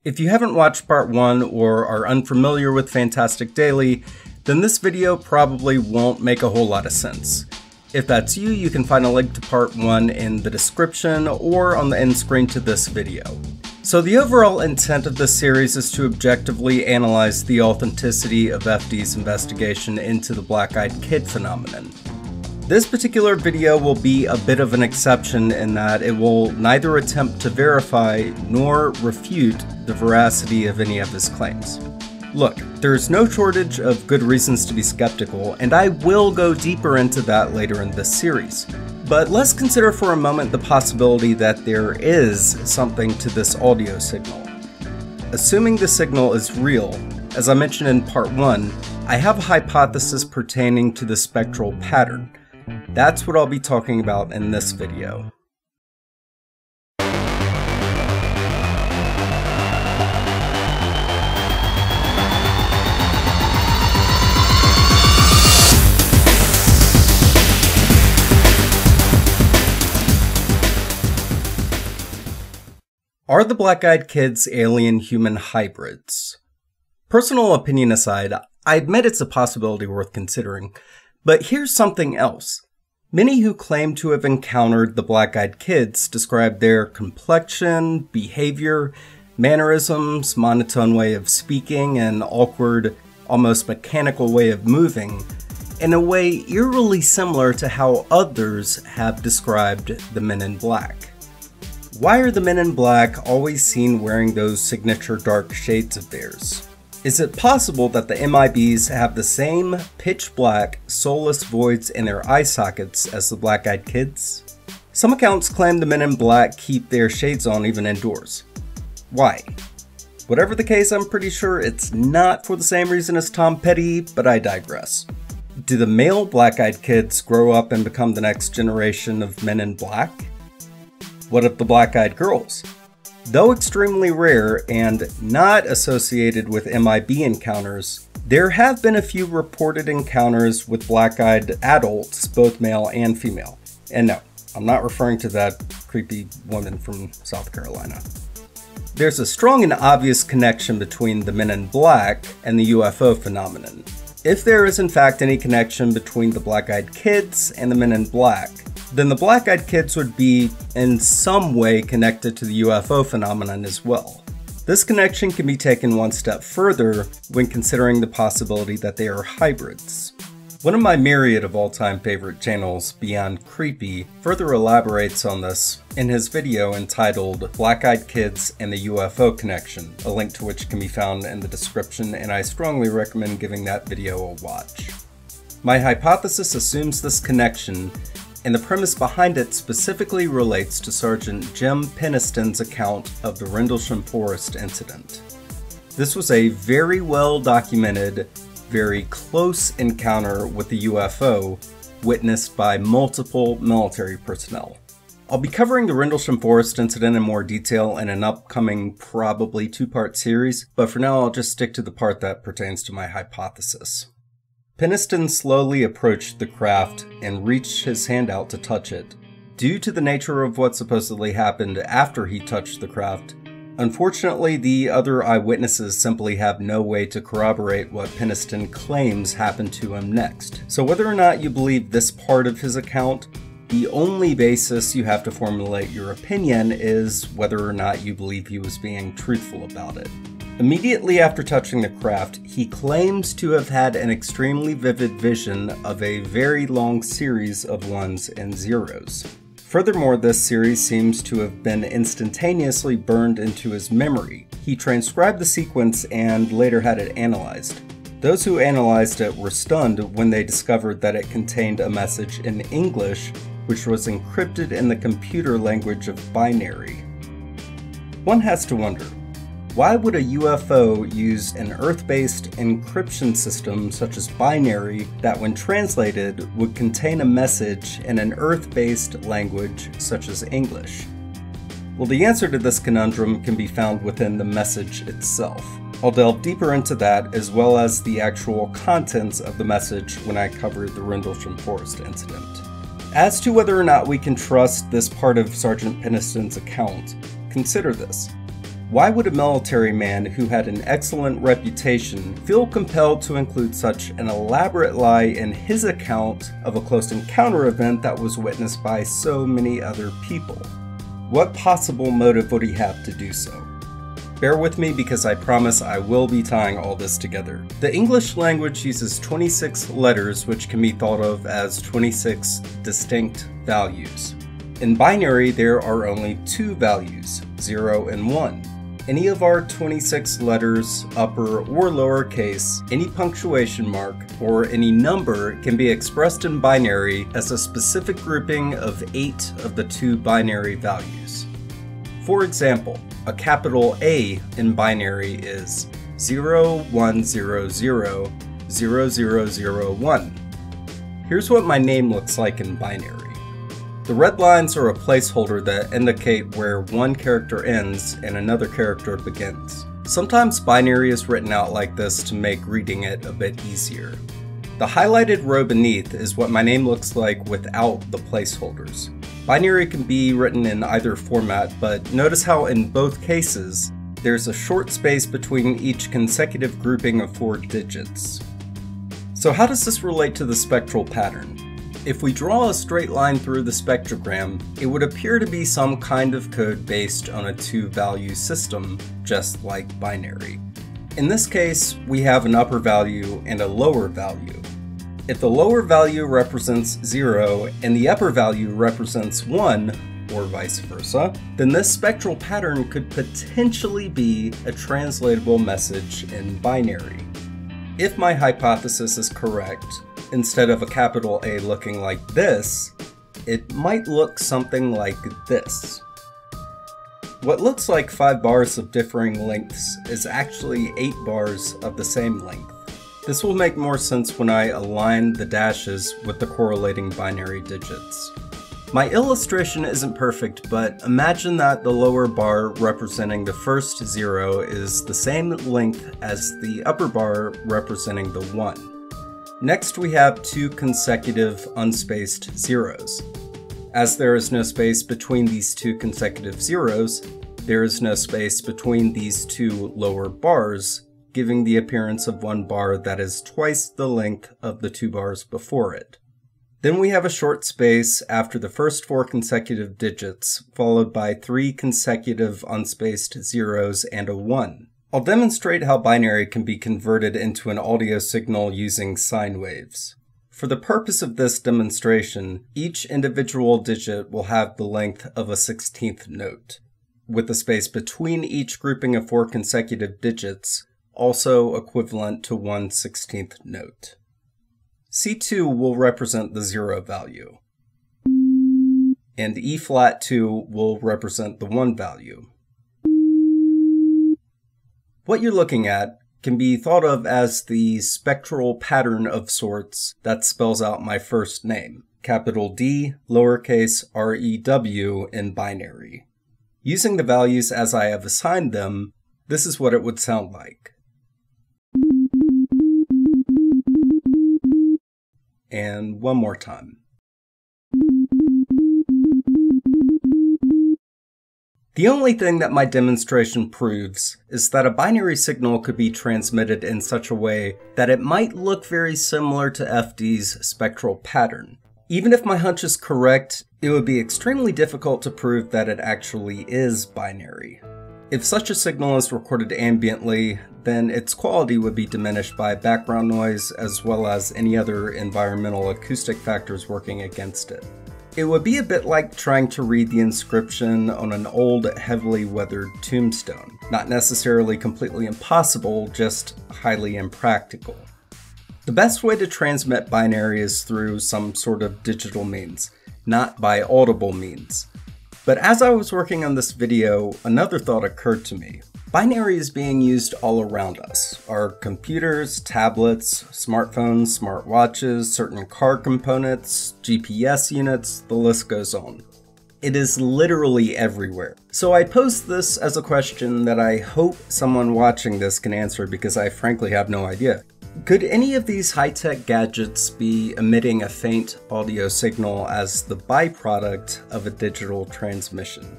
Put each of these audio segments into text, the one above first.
If you haven't watched part 1 or are unfamiliar with Fantastic Daily, then this video probably won't make a whole lot of sense. If that's you, you can find a link to part 1 in the description or on the end screen to this video. So the overall intent of this series is to objectively analyze the authenticity of FD's investigation into the black-eyed kid phenomenon. This particular video will be a bit of an exception in that it will neither attempt to verify nor refute the veracity of any of his claims. Look, there's no shortage of good reasons to be skeptical, and I will go deeper into that later in this series. But let's consider for a moment the possibility that there is something to this audio signal. Assuming the signal is real, as I mentioned in part 1, I have a hypothesis pertaining to the spectral pattern. That's what I'll be talking about in this video. Are the black-eyed kids alien-human hybrids? Personal opinion aside, I admit it's a possibility worth considering, but here's something else. Many who claim to have encountered the black-eyed kids describe their complexion, behavior, mannerisms, monotone way of speaking, and awkward, almost mechanical way of moving in a way eerily similar to how others have described the Men in Black. Why are the Men in Black always seen wearing those signature dark shades of theirs? Is it possible that the MIBs have the same pitch black, soulless voids in their eye sockets as the black-eyed kids? Some accounts claim the Men in Black keep their shades on even indoors. Why? Whatever the case, I'm pretty sure it's not for the same reason as Tom Petty, but I digress. Do the male black-eyed kids grow up and become the next generation of Men in Black? What of the black-eyed girls? Though extremely rare and not associated with MIB encounters, there have been a few reported encounters with black-eyed adults, both male and female. And no, I'm not referring to that creepy woman from South Carolina. There's a strong and obvious connection between the Men in Black and the UFO phenomenon. If there is in fact any connection between the black-eyed kids and the Men in Black, then the black-eyed kids would be in some way connected to the UFO phenomenon as well. This connection can be taken one step further when considering the possibility that they are hybrids. One of my myriad of all-time favorite channels, Beyond Creepy, further elaborates on this in his video entitled Black-Eyed Kids and the UFO Connection, a link to which can be found in the description, and I strongly recommend giving that video a watch. My hypothesis assumes this connection, and the premise behind it specifically relates to Sergeant Jim Peniston's account of the Rendlesham Forest incident. This was a very well documented, very close encounter with the UFO witnessed by multiple military personnel. I'll be covering the Rendlesham Forest incident in more detail in an upcoming, probably 2-part series, but for now I'll just stick to the part that pertains to my hypothesis. Peniston slowly approached the craft and reached his hand out to touch it. Due to the nature of what supposedly happened after he touched the craft, unfortunately the other eyewitnesses simply have no way to corroborate what Peniston claims happened to him next. So whether or not you believe this part of his account, the only basis you have to formulate your opinion is whether or not you believe he was being truthful about it. Immediately after touching the craft, he claims to have had an extremely vivid vision of a very long series of ones and zeros. Furthermore, this series seems to have been instantaneously burned into his memory. He transcribed the sequence and later had it analyzed. Those who analyzed it were stunned when they discovered that it contained a message in English, which was encrypted in the computer language of binary. One has to wonder, why would a UFO use an Earth-based encryption system such as binary that when translated would contain a message in an Earth-based language such as English? Well, the answer to this conundrum can be found within the message itself. I'll delve deeper into that as well as the actual contents of the message when I cover the Rendlesham Forest incident. As to whether or not we can trust this part of Sergeant Peniston's account, consider this. Why would a military man who had an excellent reputation feel compelled to include such an elaborate lie in his account of a close encounter event that was witnessed by so many other people? What possible motive would he have to do so? Bear with me because I promise I will be tying all this together. The English language uses 26 letters, which can be thought of as 26 distinct values. In binary, there are only 2 values, 0 and 1. Any of our 26 letters, upper or lowercase, any punctuation mark, or any number can be expressed in binary as a specific grouping of 8 of the 2 binary values. For example, a capital A in binary is 01000001. Here's what my name looks like in binary. The red lines are a placeholder that indicate where one character ends and another character begins. Sometimes binary is written out like this to make reading it a bit easier. The highlighted row beneath is what my name looks like without the placeholders. Binary can be written in either format, but notice how in both cases, there's a short space between each consecutive grouping of 4 digits. So how does this relate to the spectral pattern? If we draw a straight line through the spectrogram, it would appear to be some kind of code based on a 2-value system, just like binary. In this case, we have an upper value and a lower value. If the lower value represents 0 and the upper value represents 1, or vice versa, then this spectral pattern could potentially be a translatable message in binary. If my hypothesis is correct, instead of a capital A looking like this, it might look something like this. What looks like 5 bars of differing lengths is actually 8 bars of the same length. This will make more sense when I align the dashes with the correlating binary digits. My illustration isn't perfect, but imagine that the lower bar representing the first 0 is the same length as the upper bar representing the 1. Next, we have 2 consecutive unspaced zeros. As there is no space between these 2 consecutive zeros, there is no space between these 2 lower bars, giving the appearance of 1 bar that is twice the length of the 2 bars before it. Then we have a short space after the first 4 consecutive digits, followed by 3 consecutive unspaced zeros and a 1. I'll demonstrate how binary can be converted into an audio signal using sine waves. For the purpose of this demonstration, each individual digit will have the length of a 16th note, with the space between each grouping of 4 consecutive digits also equivalent to 1/16th note. C2 will represent the 0 value, and E♭2 will represent the 1 value. What you're looking at can be thought of as the spectral pattern of sorts that spells out my first name, capital D, lowercase rew in binary. Using the values as I have assigned them, this is what it would sound like. And one more time. The only thing that my demonstration proves is that a binary signal could be transmitted in such a way that it might look very similar to FD's spectral pattern. Even if my hunch is correct, it would be extremely difficult to prove that it actually is binary. If such a signal is recorded ambiently, then its quality would be diminished by background noise as well as any other environmental acoustic factors working against it. It would be a bit like trying to read the inscription on an old, heavily weathered tombstone. Not necessarily completely impossible, just highly impractical. The best way to transmit binary is through some sort of digital means, not by audible means. But as I was working on this video, another thought occurred to me. Binary is being used all around us. Our computers, tablets, smartphones, smartwatches, certain car components, GPS units, the list goes on. It is literally everywhere. So I posed this as a question that I hope someone watching this can answer because I frankly have no idea. Could any of these high-tech gadgets be emitting a faint audio signal as the byproduct of a digital transmission?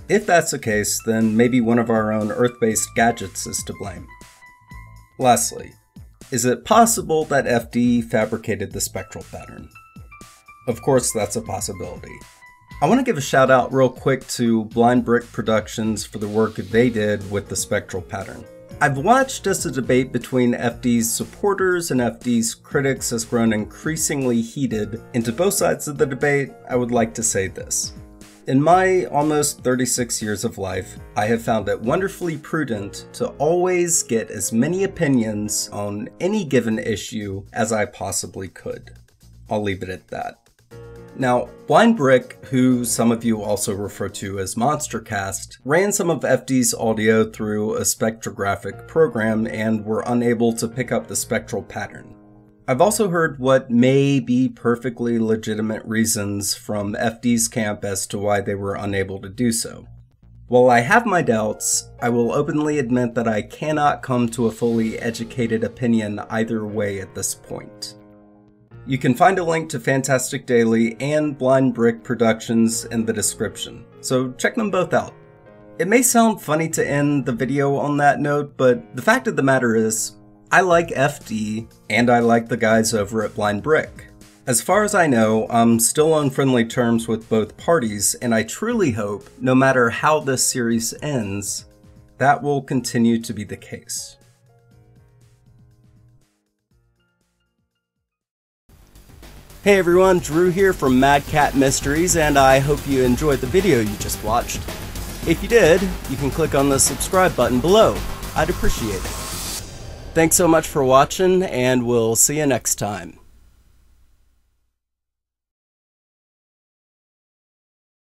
If that's the case, then maybe one of our own Earth-based gadgets is to blame. Lastly, is it possible that FD fabricated the spectral pattern? Of course, that's a possibility. I want to give a shout out real quick to Blind Brick Productions for the work they did with the spectral pattern. I've watched as the debate between FD's supporters and FD's critics has grown increasingly heated, and to both sides of the debate, I would like to say this. In my almost 36 years of life, I have found it wonderfully prudent to always get as many opinions on any given issue as I possibly could. I'll leave it at that. Now, Blind Brick, who some of you also refer to as Monstercast, ran some of FD's audio through a spectrographic program and were unable to pick up the spectral pattern. I've also heard what may be perfectly legitimate reasons from FD's camp as to why they were unable to do so. While I have my doubts, I will openly admit that I cannot come to a fully educated opinion either way at this point. You can find a link to Fantastic Daily and Blind Brick Productions in the description, so check them both out. It may sound funny to end the video on that note, but the fact of the matter is, I like FD, and I like the guys over at Blind Brick. As far as I know, I'm still on friendly terms with both parties, and I truly hope, no matter how this series ends, that will continue to be the case. Hey everyone, Drew here from Mad Cat Mysteries, and I hope you enjoyed the video you just watched. If you did, you can click on the subscribe button below. I'd appreciate it. Thanks so much for watching, and we'll see you next time.